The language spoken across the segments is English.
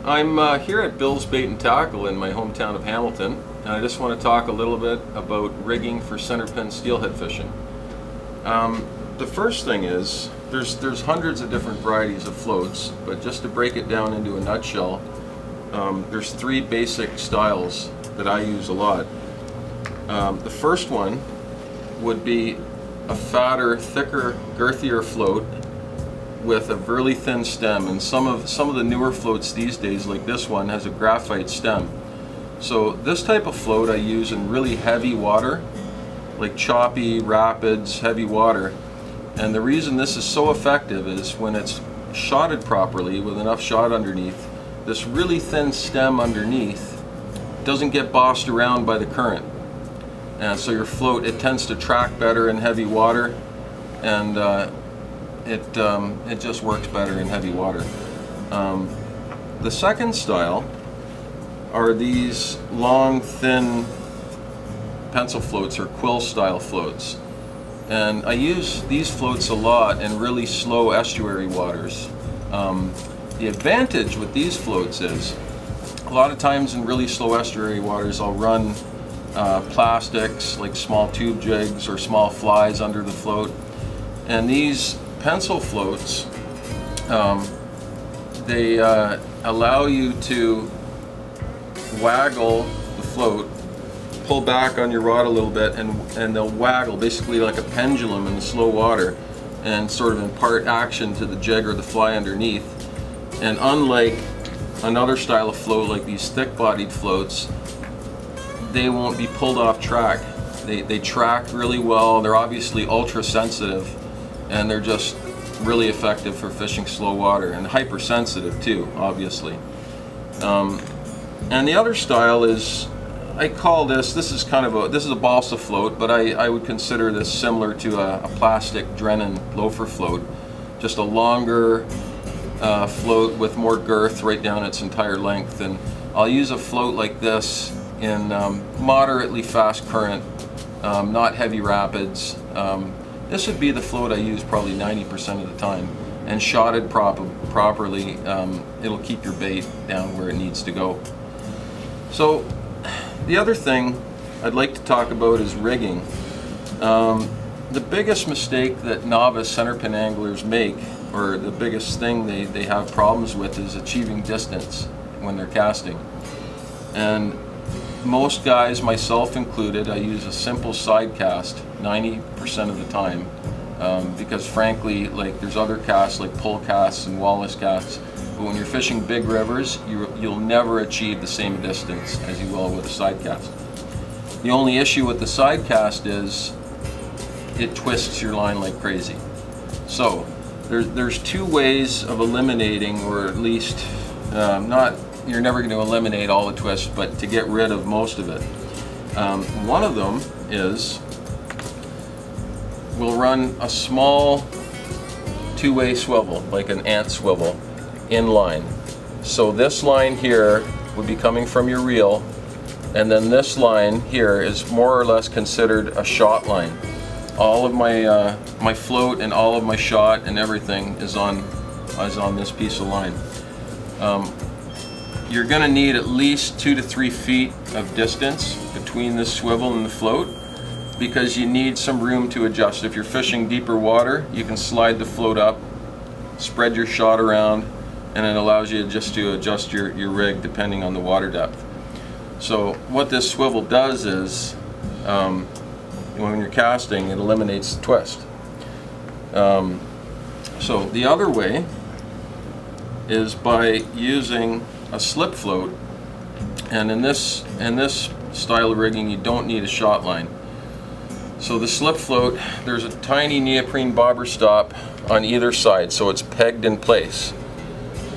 I'm here at Bill's Bait and Tackle in my hometown of Hamilton, and I just want to talk a little bit about rigging for centerpin steelhead fishing. The first thing is, there's hundreds of different varieties of floats, but just to break it down into a nutshell, there's three basic styles that I use a lot. The first one would be a fatter, thicker, girthier float with a really thin stem, and some of the newer floats these days, like this one, has a graphite stem. So this type of float I use in really heavy water, like choppy, rapids, heavy water. And the reason this is so effective is when it's shotted properly with enough shot underneath, this really thin stem underneath doesn't get bossed around by the current. And so your float, it tends to track better in heavy water, and it just works better in heavy water. The second style are these long, thin pencil floats, or quill style floats. And I use these floats a lot in really slow estuary waters. The advantage with these floats is, a lot of times in really slow estuary waters, I'll run plastics like small tube jigs or small flies under the float. And these pencil floats, they allow you to waggle the float, pull back on your rod a little bit, and they'll waggle basically like a pendulum in the slow water and sort of impart action to the jig or the fly underneath. And unlike another style of float like these thick-bodied floats, they won't be pulled off track. They track really well. They're obviously ultra sensitive, and they're just really effective for fishing slow water, and hypersensitive too, obviously. And the other style is, I call this is a balsa float, but I would consider this similar to a plastic Drennan loafer float, just a longer float with more girth right down its entire length. And I'll use a float like this in moderately fast current, not heavy rapids. This would be the float I use probably 90% of the time, and shotted properly, it'll keep your bait down where it needs to go. So the other thing I'd like to talk about is rigging. The biggest mistake that novice centerpin anglers make, or the biggest thing they have problems with, is achieving distance when they're casting. And most guys, myself included, I use a simple side cast 90% of the time, because frankly, like, there's other casts like pull casts and wallis casts, but when you're fishing big rivers, you'll never achieve the same distance as you will with a side cast. The only issue with the side cast is it twists your line like crazy. So there's two ways of eliminating, or at least you're never going to eliminate all the twists, but to get rid of most of it. One of them is, we'll run a small two-way swivel, like an ant swivel, in line. So this line here would be coming from your reel, and then this line here is more or less considered a shot line. All of my my float and all of my shot and everything is on this piece of line. You're going to need at least 2 to 3 feet of distance between this swivel and the float, because you need some room to adjust. If you're fishing deeper water, you can slide the float up, spread your shot around, and it allows you just to adjust your rig depending on the water depth. So what this swivel does is, when you're casting, it eliminates the twist. So the other way is by using a slip float, and in this style of rigging, you don't need a shot line. So the slip float, there's a tiny neoprene bobber stop on either side, so it's pegged in place.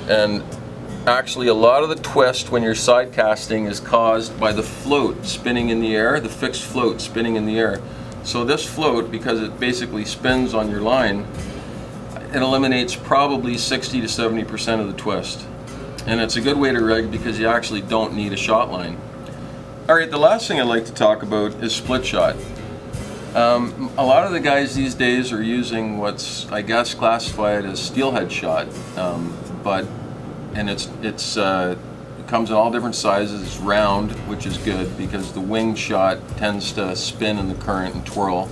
And actually, a lot of the twist when you're side casting is caused by the float spinning in the air, the fixed float spinning in the air. So this float, because it basically spins on your line, it eliminates probably 60 to 70% of the twist. And it's a good way to rig because you actually don't need a shot line. Alright, the last thing I'd like to talk about is split shot. A lot of the guys these days are using what's, I guess, classified as steelhead shot, but and it comes in all different sizes. It's round, which is good because the wing shot tends to spin in the current and twirl.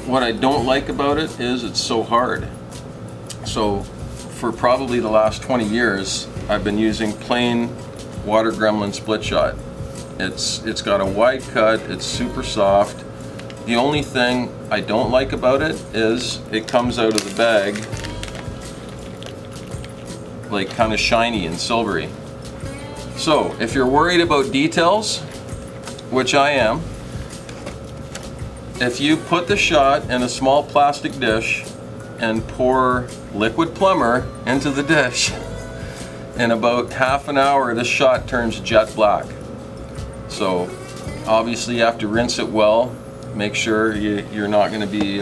What I don't like about it is it's so hard. So for probably the last 20 years, I've been using plain water Gremlin split shot. It's got a wide cut, it's super soft. The only thing I don't like about it is it comes out of the bag like kind of shiny and silvery. So if you're worried about details, which I am, if you put the shot in a small plastic dish and pour liquid plumber into the dish, in about half an hour this shot turns jet black. So obviously you have to rinse it well. Make sure you're not going to be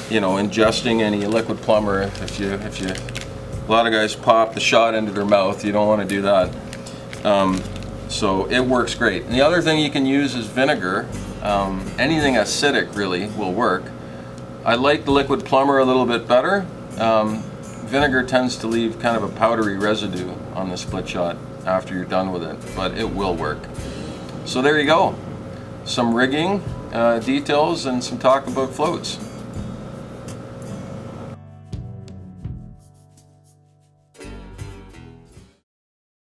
ingesting any liquid plumber. If you a lot of guys pop the shot into their mouth, you don't want to do that. So it works great. And the other thing you can use is vinegar. Anything acidic really will work. I like the liquid plumber a little bit better. Vinegar tends to leave kind of a powdery residue on the split shot after you're done with it, but it will work. So there you go. Some rigging details and some talk about floats.